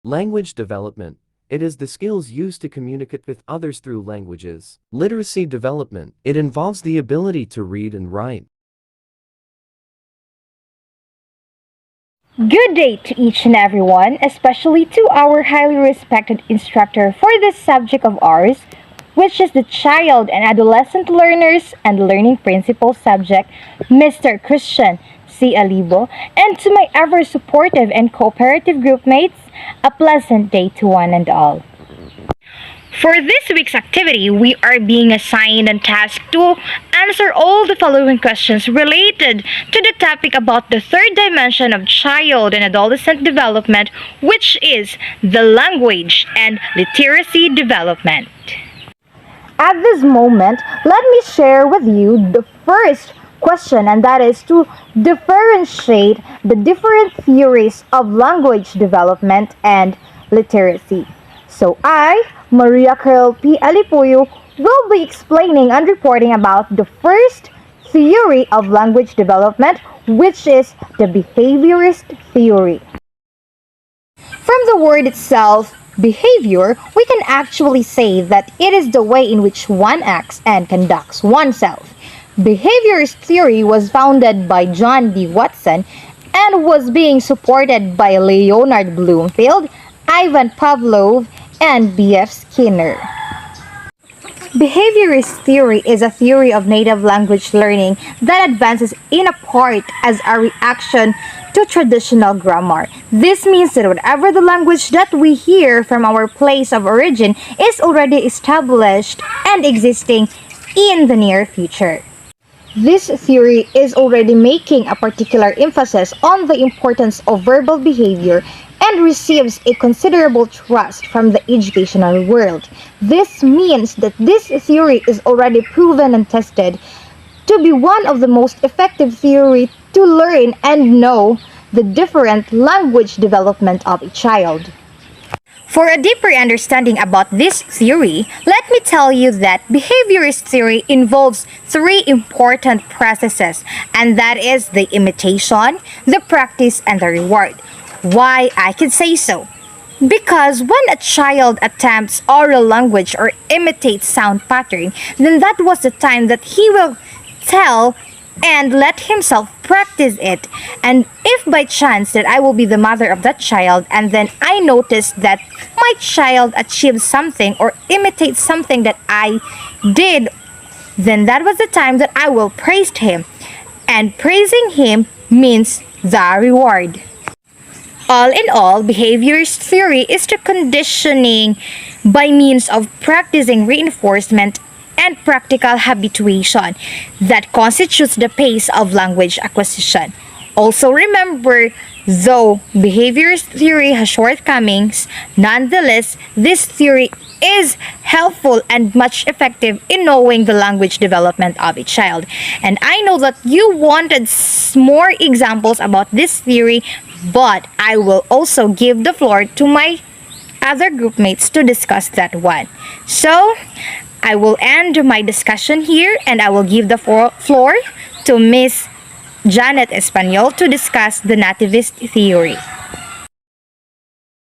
Language development. It is the skills used to communicate with others through languages. Literacy development. It involves the ability to read and write. Good day to each and everyone, especially to our highly respected instructor for this subject of ours, which is the Child and Adolescent Learners and Learning Principles subject, Mr. Christian C. Alibo, and to my ever-supportive and cooperative group mates, a pleasant day to one and all. For this week's activity, we are being assigned and tasked to answer all the following questions related to the topic about the third dimension of child and adolescent development, which is the language and literacy development. At this moment, let me share with you the first question, and that is to differentiate the different theories of language development and literacy. So I, Maria Carol P. Alipuyo, will be explaining and reporting about the first theory of language development, which is the Behaviorist Theory. From the word itself, behavior, we can actually say that it is the way in which one acts and conducts oneself. Behaviorist theory was founded by John D. Watson and was being supported by Leonard Bloomfield, Ivan Pavlov, and B.F. Skinner. Behaviorist theory is a theory of native language learning that advances in a part as a reaction to traditional grammar. This means that whatever the language that we hear from our place of origin is already established and existing in the near future. This theory is already making a particular emphasis on the importance of verbal behavior and receives a considerable trust from the educational world. This means that this theory is already proven and tested to be one of the most effective theory to learn and know the different language development of a child. For a deeper understanding about this theory, let me tell you that behaviorist theory involves three important processes, and that is the imitation, the practice, and the reward. Why I can say so? Because when a child attempts oral language or imitates sound pattern, then that was the time that he will tell and let himself practice it. And if by chance that I will be the mother of that child and then I notice that my child achieves something or imitates something that I did, then that was the time that I will praise him. And praising him means the reward. All in all, behaviorist theory is the conditioning by means of practicing reinforcement and practical habituation that constitutes the pace of language acquisition. Also remember, though behaviorist theory has shortcomings, nonetheless, this theory is helpful and much effective in knowing the language development of a child. And I know that you wanted more examples about this theory, but I will also give the floor to my other group mates to discuss that one. So, I will end my discussion here and I will give the floor to Miss Janet Espanyol to discuss the Nativist Theory.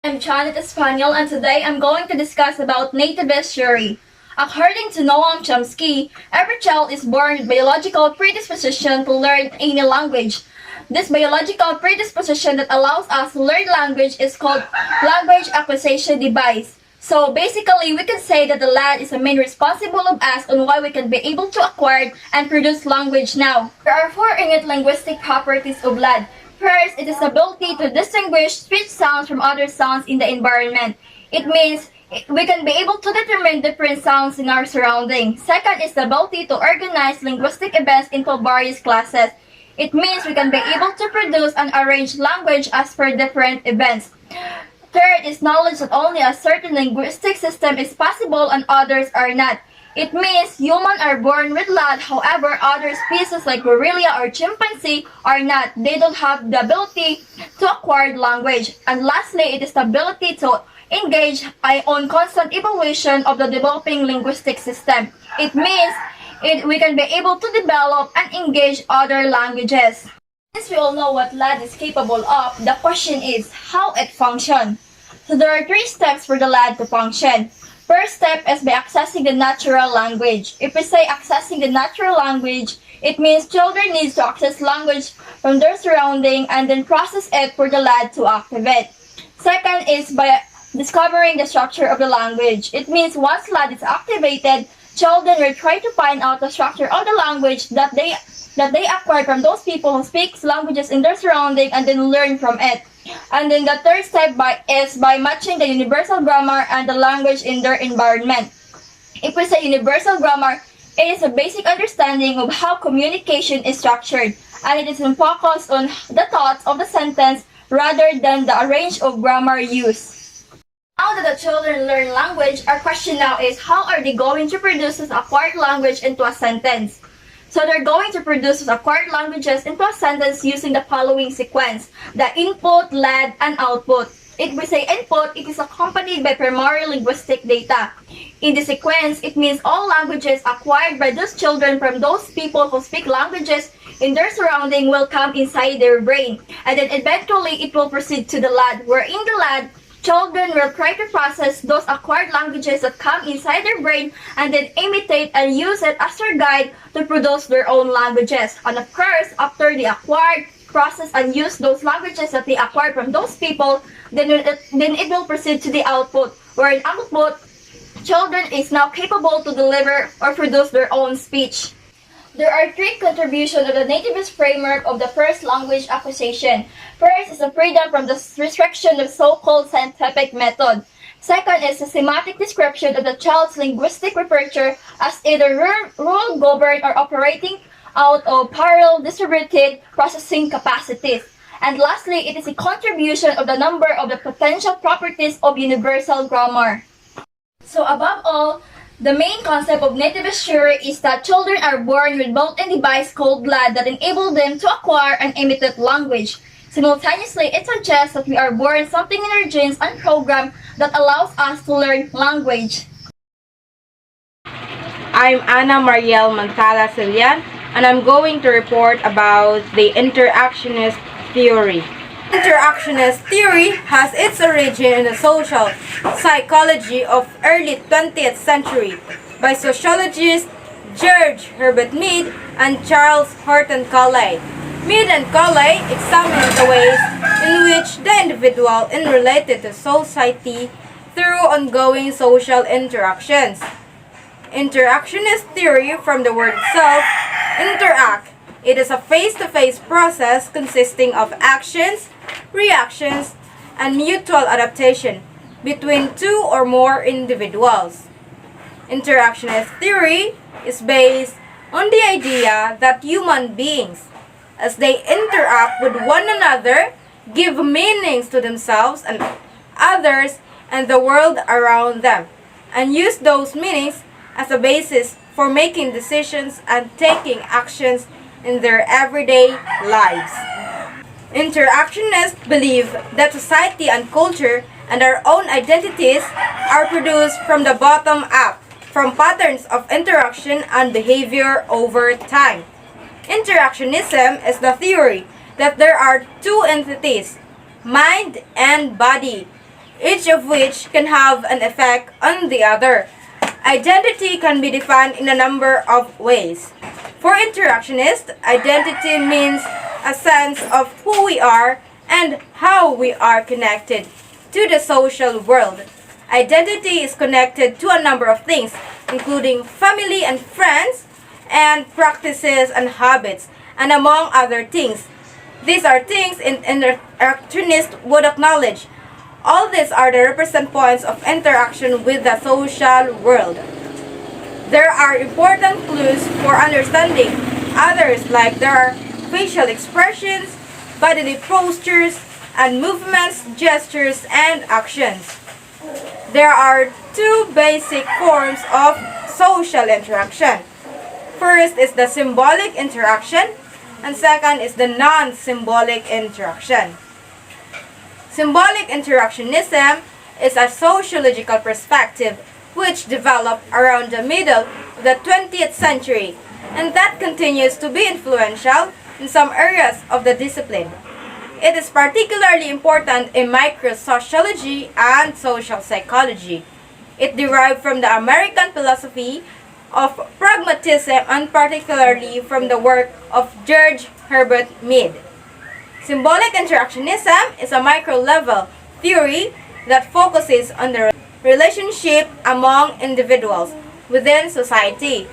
I'm Janet Espanyol and today I'm going to discuss about Nativist Theory. According to Noam Chomsky, every child is born with biological predisposition to learn any language. This biological predisposition that allows us to learn language is called language acquisition device. So basically, we can say that the lad is the main responsible of us on why we can be able to acquire and produce language now. There are four innate linguistic properties of lad. First, it is the ability to distinguish speech sounds from other sounds in the environment. It means we can be able to determine different sounds in our surroundings. Second is the ability to organize linguistic events into various classes. It means we can be able to produce and arrange language as per different events. Third is knowledge that only a certain linguistic system is possible and others are not. It means humans are born with lad, however, other species like gorilla or chimpanzee are not. They don't have the ability to acquire language. And lastly, it is the ability to engage on constant evaluation of the developing linguistic system. It means we can be able to develop and engage other languages. Since we all know what lad is capable of, the question is how it functions. So there are three steps for the lad to function. First step is by accessing the natural language. If we say accessing the natural language, it means children need to access language from their surrounding and then process it for the lad to activate. Second is by discovering the structure of the language. It means once lad is activated, children will try to find out the structure of the language that they acquired from those people who speak languages in their surrounding and then learn from it. And then the third step is by matching the universal grammar and the language in their environment. If we say universal grammar, it is a basic understanding of how communication is structured, and it is focused on the thoughts of the sentence rather than the range of grammar used. Now that the children learn language, our question now is how are they going to produce this acquired language into a sentence? So they're going to produce acquired languages into a sentence using the following sequence: the input, lad, and output. If we say input, it is accompanied by primary linguistic data. In the sequence, it means all languages acquired by those children from those people who speak languages in their surrounding will come inside their brain. And then eventually, it will proceed to the lad, where in the lad, children will try to process those acquired languages that come inside their brain and then imitate and use it as their guide to produce their own languages. And of course, after they acquired, process, and use those languages that they acquired from those people, then it will proceed to the output, where in output, children is now capable to deliver or produce their own speech. There are three contributions of the nativist framework of the first language acquisition. First is the freedom from the restriction of so-called scientific method. Second is the semantic description of the child's linguistic repertoire as either rule, governed, or operating out of parallel distributed processing capacities. And lastly, it is a contribution of the number of the potential properties of universal grammar. So above all, the main concept of nativist theory is that children are born with built-in device called lad that enable them to acquire and imitate language. Simultaneously, it suggests that we are born something in our genes and program that allows us to learn language. I'm Ana Mariel Mantala Silian, and I'm going to report about the Interactionist Theory. Interactionist theory has its origin in the social psychology of early 20th century by sociologists George Herbert Mead and Charles Horton Colley. Mead and Colley examined the ways in which the individual is related to society through ongoing social interactions. Interactionist theory, from the word itself, interact. It is a face-to-face process consisting of actions, reactions, and mutual adaptation between two or more individuals. Interactionist theory is based on the idea that human beings, as they interact with one another, give meanings to themselves and others and the world around them, and use those meanings as a basis for making decisions and taking actions in their everyday lives. Interactionists believe that society and culture and our own identities are produced from the bottom up, from patterns of interaction and behavior over time. Interactionism is the theory that there are two entities, mind and body, each of which can have an effect on the other. Identity can be defined in a number of ways. For interactionists, identity means a sense of who we are and how we are connected to the social world. Identity is connected to a number of things, including family and friends, and practices and habits, and among other things. These are things interactionists would acknowledge. All these are the represent points of interaction with the social world. There are important clues for understanding others, like there are facial expressions, bodily postures, and movements, gestures, and actions. There are two basic forms of social interaction. First is the symbolic interaction, and second is the non-symbolic interaction. Symbolic interactionism is a sociological perspective which developed around the middle of the 20th century, and that continues to be influential in some areas of the discipline. It is particularly important in microsociology and social psychology. It derived from the American philosophy of pragmatism and particularly from the work of George Herbert Mead. Symbolic interactionism is a micro-level theory that focuses on the relationship among individuals within society.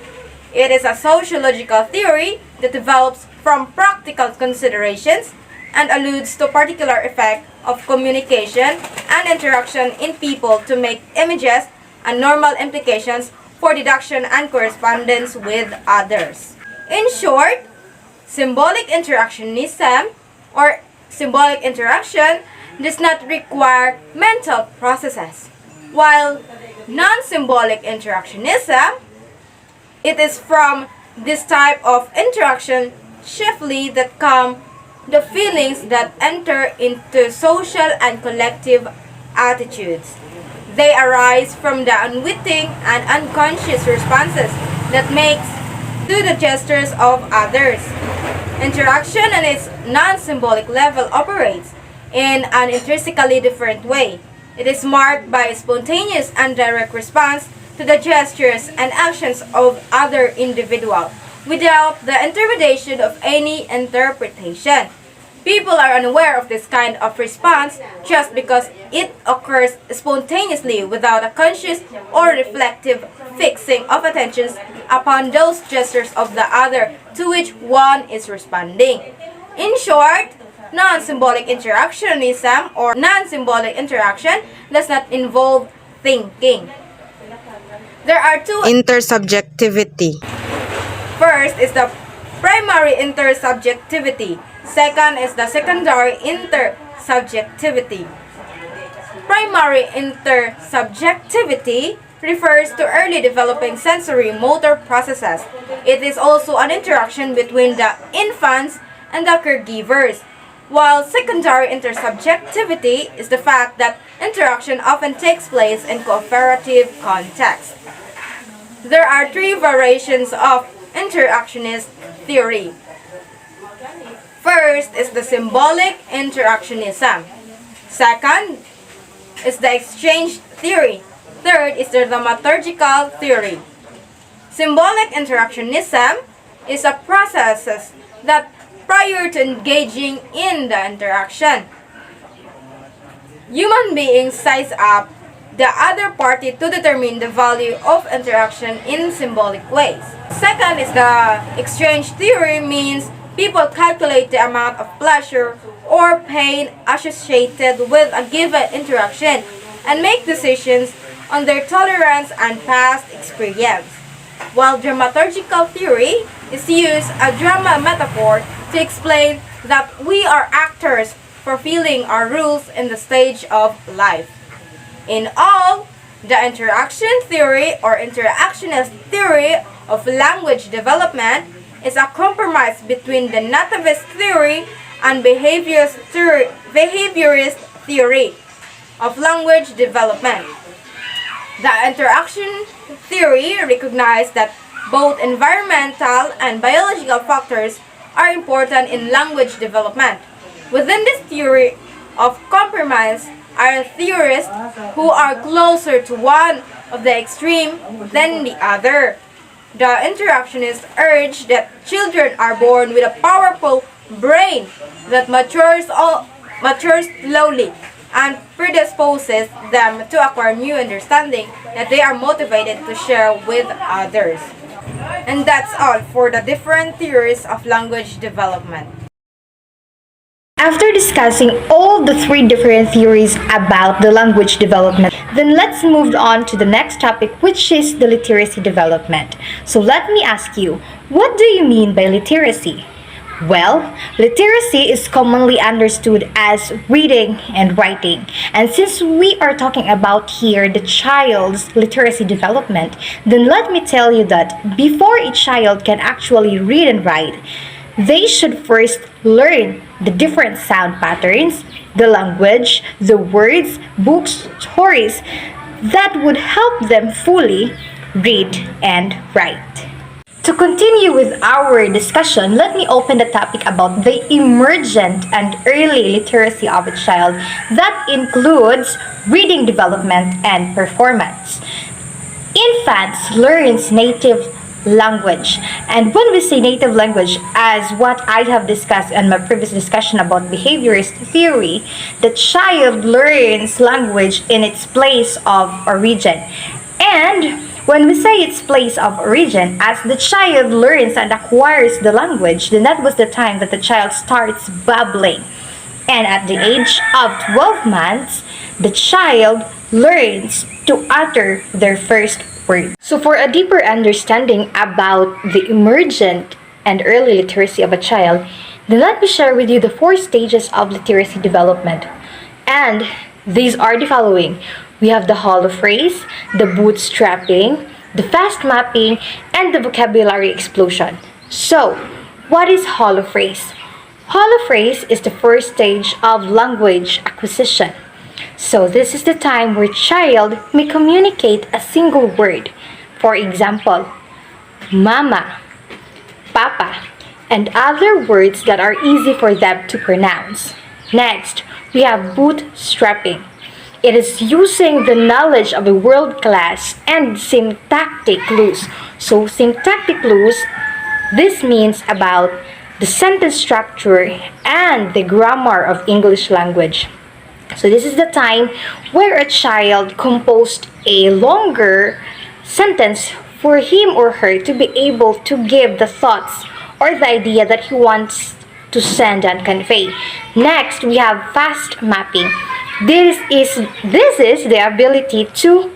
It is a sociological theory that develops from practical considerations and alludes to particular effect of communication and interaction in people to make images and normal implications for deduction and correspondence with others. In short, symbolic interactionism or symbolic interaction does not require mental processes, while non-symbolic interactionism, it is from this type of interaction chiefly that come the feelings that enter into social and collective attitudes. They arise from the unwitting and unconscious responses that makes to the gestures of others. Interaction on its non-symbolic level operates in an intrinsically different way. It is marked by a spontaneous and direct response to the gestures and actions of other individuals without the intermediation of any interpretation. People are unaware of this kind of response just because it occurs spontaneously without a conscious or reflective fixing of attention upon those gestures of the other to which one is responding. In short, non-symbolic interactionism or non-symbolic interaction does not involve thinking. There are two. Intersubjectivity. First is the primary intersubjectivity. Second is the secondary intersubjectivity. Primary intersubjectivity refers to early developing sensory motor processes. It is also an interaction between the infants and the caregivers, while secondary intersubjectivity is the fact that interaction often takes place in cooperative context. There are three variations of interactionist theory. First is the symbolic interactionism. Second is the exchange theory. Third is the dramaturgical theory. Symbolic interactionism is a process that prior to engaging in the interaction, human beings size up the other party to determine the value of interaction in symbolic ways. Second is the exchange theory, means people calculate the amount of pleasure or pain associated with a given interaction and make decisions on their tolerance and past experience. While dramaturgical theory is to use a drama metaphor to explain that we are actors fulfilling our roles in the stage of life. In all, the interaction theory or interactionist theory of language development is a compromise between the Nativist theory and Behaviorist theory of language development. The interaction theory recognizes that both environmental and biological factors are important in language development. Within this theory of compromise are theorists who are closer to one of the extreme than the other. The interactionists urge that children are born with a powerful brain that matures slowly and predisposes them to acquire new understanding that they are motivated to share with others. And that's all for the different theories of language development. After discussing all the three different theories about the language development, then let's move on to the next topic, which is the literacy development. So let me ask you, what do you mean by literacy? Well, literacy is commonly understood as reading and writing. And since we are talking about here the child's literacy development, then let me tell you that before a child can actually read and write, they should first learn the different sound patterns, the language, the words, books, stories that would help them fully read and write. To continue with our discussion, let me open the topic about the emergent and early literacy of a child that includes reading development and performance. Infants learns native language, and when we say native language, as what I have discussed in my previous discussion about behaviorist theory, the child learns language in its place of origin. And when we say its place of origin, as the child learns and acquires the language, then that was the time that the child starts babbling. And at the age of 12 months, the child learns to utter their first word. So for a deeper understanding about the emergent and early literacy of a child, then let me share with you the 4 stages of literacy development. And these are the following. We have the hollow phrase, the bootstrapping, the fast mapping, and the vocabulary explosion. So, what is hollow phrase? Hollow phrase is the first stage of language acquisition. So, this is the time where child may communicate a single word. For example, mama, papa, and other words that are easy for them to pronounce. Next, we have bootstrapping. It is using the knowledge of a world-class and syntactic clues. So syntactic clues, this means about the sentence structure and the grammar of English language. So this is the time where a child composed a longer sentence for him or her to be able to give the thoughts or the idea that he wants to send and convey. Next, we have fast mapping. This is the ability to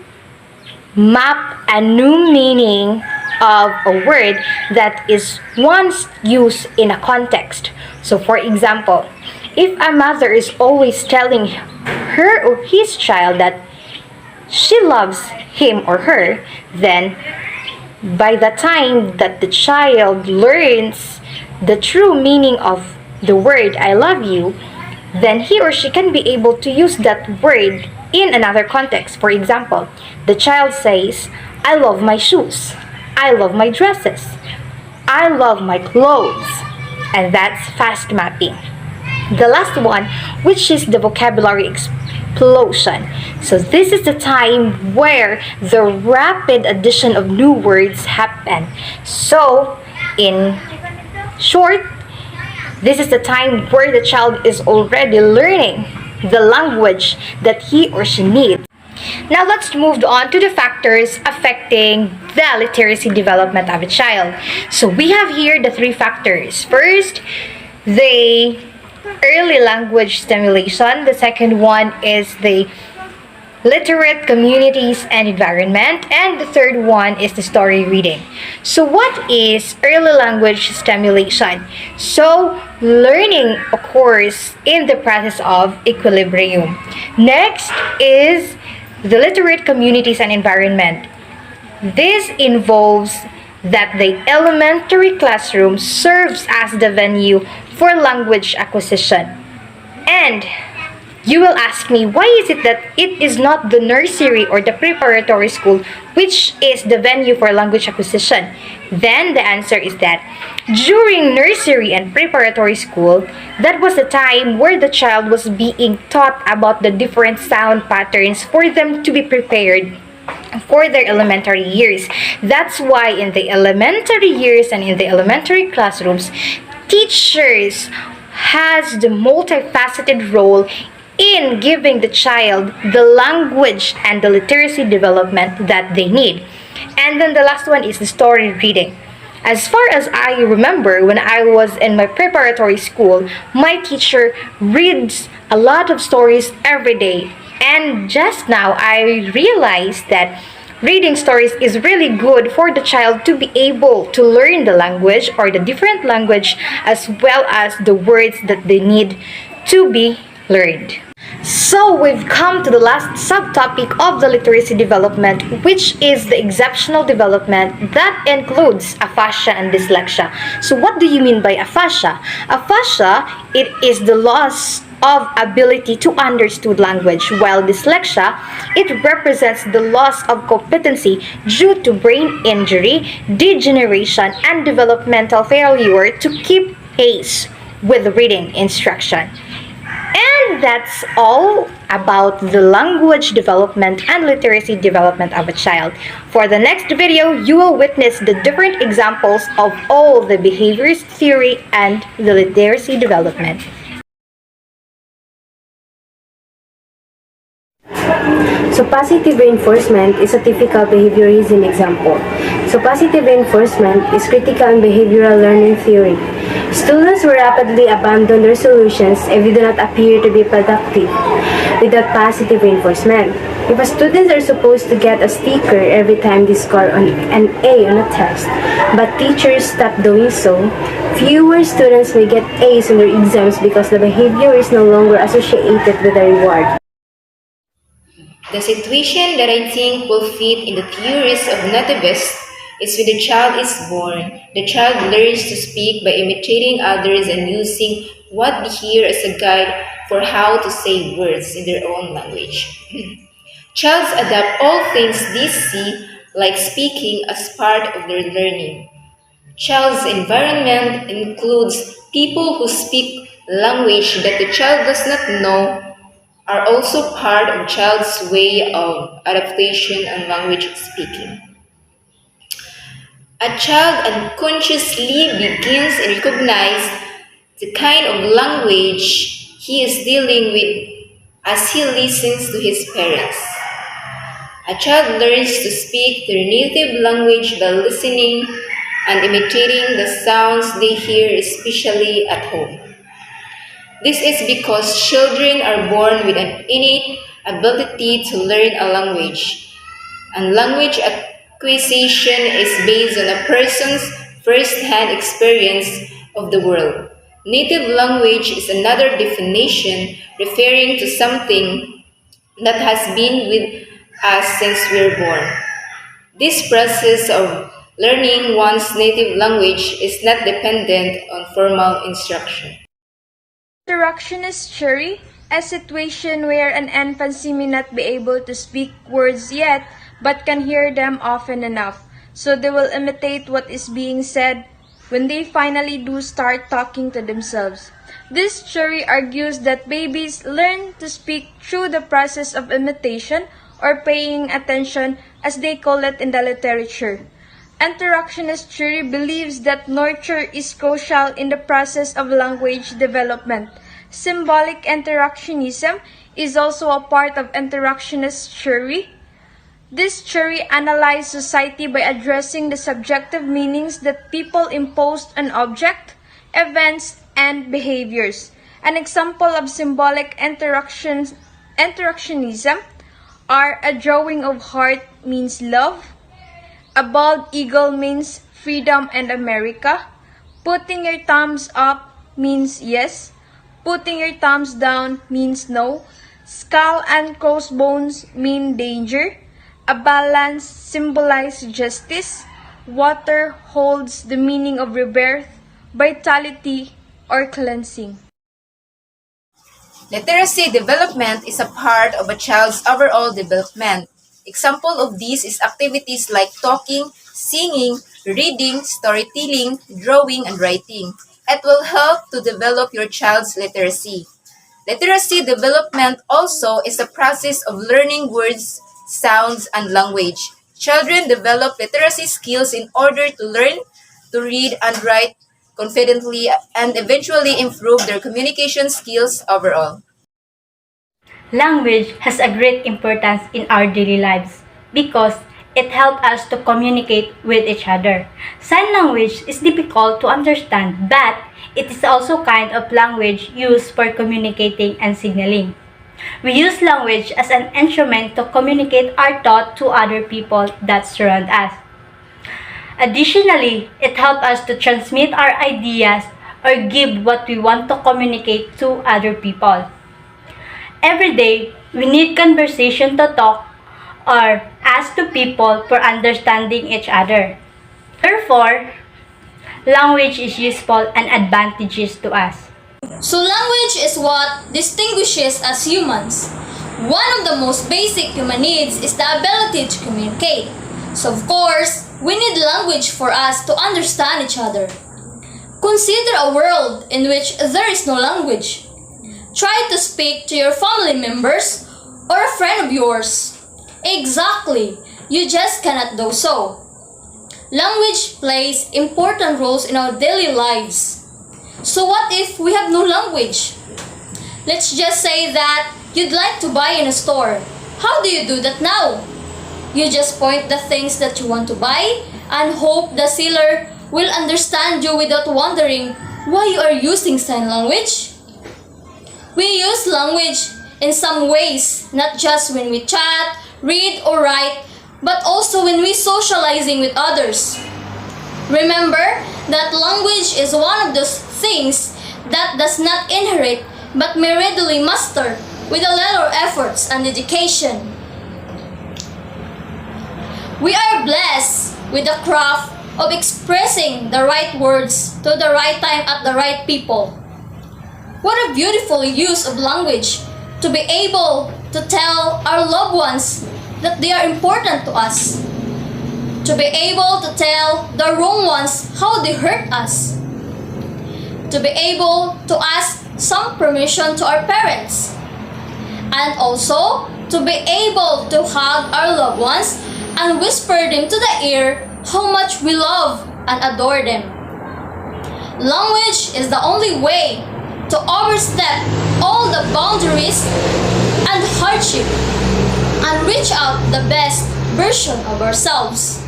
map a new meaning of a word that is once used in a context. So for example, if a mother is always telling her or his child that she loves him or her, then by the time that the child learns the true meaning of the word I love you, then he or she can be able to use that word in another context. For example, the child says, I love my shoes, I love my dresses, I love my clothes, and that's fast mapping. The last one, which is the vocabulary explosion. So this is the time where the rapid addition of new words happen. So in short, this is the time where the child is already learning the language that he or she needs. Now let's move on to the factors affecting the literacy development of a child. So we have here the 3 factors. First, the early language stimulation. The second one is the literate communities and environment, and the third one is the story reading. So what is early language stimulation? So learning occurs in the process of equilibrium. Next is the literate communities and environment. This involves that the elementary classroom serves as the venue for language acquisition. And you will ask me, why is it that it is not the nursery or the preparatory school which is the venue for language acquisition? Then the answer is that during nursery and preparatory school, that was the time where the child was being taught about the different sound patterns for them to be prepared for their elementary years. That's why in the elementary years and in the elementary classrooms, teachers has the multifaceted role in giving the child the language and the literacy development that they need. And then the last one is the story reading. As far as I remember, when I was in my preparatory school, my teacher reads a lot of stories every day. And just now, I realized that reading stories is really good for the child to be able to learn the language or the different language as well as the words that they need to be learned. So we've come to the last subtopic of the literacy development, which is the exceptional development that includes aphasia and dyslexia. So what do you mean by aphasia? Aphasia, it is the loss of ability to understand language, while dyslexia, it represents the loss of competency due to brain injury, degeneration, and developmental failure to keep pace with reading instruction. And that's all about the language development and literacy development of a child. For the next video, you will witness the different examples of all the behaviorist theory and the literacy development. So positive reinforcement is a typical behaviorism example. So positive reinforcement is critical and behavioral learning theory. Students will rapidly abandon their solutions if they do not appear to be productive without positive reinforcement. If a students are supposed to get a sticker every time they score an A on a test, but teachers stop doing so, fewer students may get A's on their exams because the behavior is no longer associated with a reward. The situation that I think will fit in the theories of Nativist is when the child is born, the child learns to speak by imitating others and using what they hear as a guide for how to say words in their own language. Childs adapt all things they see, like speaking, as part of their learning. Child's environment includes people who speak language that the child does not know are also part of child's way of adaptation and language speaking. A child unconsciously begins to recognize the kind of language he is dealing with as he listens to his parents. A child learns to speak their native language by listening and imitating the sounds they hear, especially at home. This is because children are born with an innate ability to learn a language, and language acquisition is based on a person's first-hand experience of the world. Native language is another definition referring to something that has been with us since we were born. This process of learning one's native language is not dependent on formal instruction. Interactionist theory, a situation where an infancy may not be able to speak words yet, but can hear them often enough, so they will imitate what is being said when they finally do start talking to themselves. This theory argues that babies learn to speak through the process of imitation or paying attention, as they call it in the literature. Interactionist theory believes that nurture is crucial in the process of language development. Symbolic interactionism is also a part of interactionist theory. This theory analyzes society by addressing the subjective meanings that people impose on objects, events, and behaviors. An example of symbolic interactionism are a drawing of heart means love, a bald eagle means freedom and America, putting your thumbs up means yes, putting your thumbs down means no, skull and crossbones mean danger, a balance symbolizes justice, water holds the meaning of rebirth, vitality, or cleansing. Literacy development is a part of a child's overall development. Example of these is activities like talking, singing, reading, storytelling, drawing, and writing. It will help to develop your child's literacy. Literacy development also is a process of learning words, sounds, and language. Children develop literacy skills in order to learn to read and write confidently and eventually improve their communication skills overall. Language has a great importance in our daily lives because it helps us to communicate with each other. Sign language is difficult to understand, but it is also kind of language used for communicating and signaling. We use language as an instrument to communicate our thought to other people that surround us. Additionally, it helps us to transmit our ideas or give what we want to communicate to other people. Every day, we need conversation to talk or ask to people for understanding each other. Therefore, language is useful and advantageous to us. So language is what distinguishes us humans. One of the most basic human needs is the ability to communicate. So of course, we need language for us to understand each other. Consider a world in which there is no language. Try to speak to your family members or a friend of yours. Exactly, you just cannot do so. Language plays important roles in our daily lives. So what if we have no language? Let's just say that you'd like to buy in a store. How do you do that now? You just point the things that you want to buy and hope the seller will understand you without wondering why you are using sign language. We use language in some ways, not just when we chat, read, or write, but also when we socializing with others. Remember that language is one of those things that does not inherit but may readily master with a little efforts and dedication. We are blessed with the craft of expressing the right words to the right time at the right people. What a beautiful use of language to be able to tell our loved ones that they are important to us. To be able to tell the wrong ones how they hurt us. To be able to ask some permission to our parents. And also to be able to hug our loved ones and whisper them to the ear how much we love and adore them. Language is the only way to overstep all the boundaries and hardship and reach out the best version of ourselves.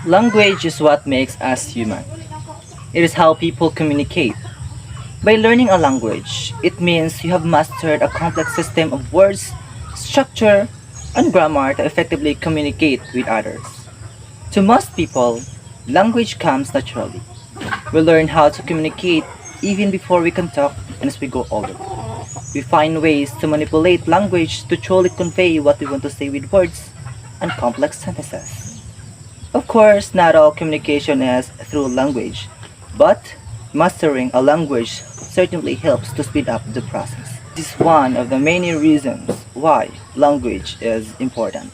Language is what makes us human. It is how people communicate. By learning a language, it means you have mastered a complex system of words, structure, and grammar to effectively communicate with others. To most people, language comes naturally. We learn how to communicate even before we can talk, and as we go older. We find ways to manipulate language to truly convey what we want to say with words and complex sentences. Of course, not all communication is through language, but mastering a language certainly helps to speed up the process. This is one of the many reasons why language is important.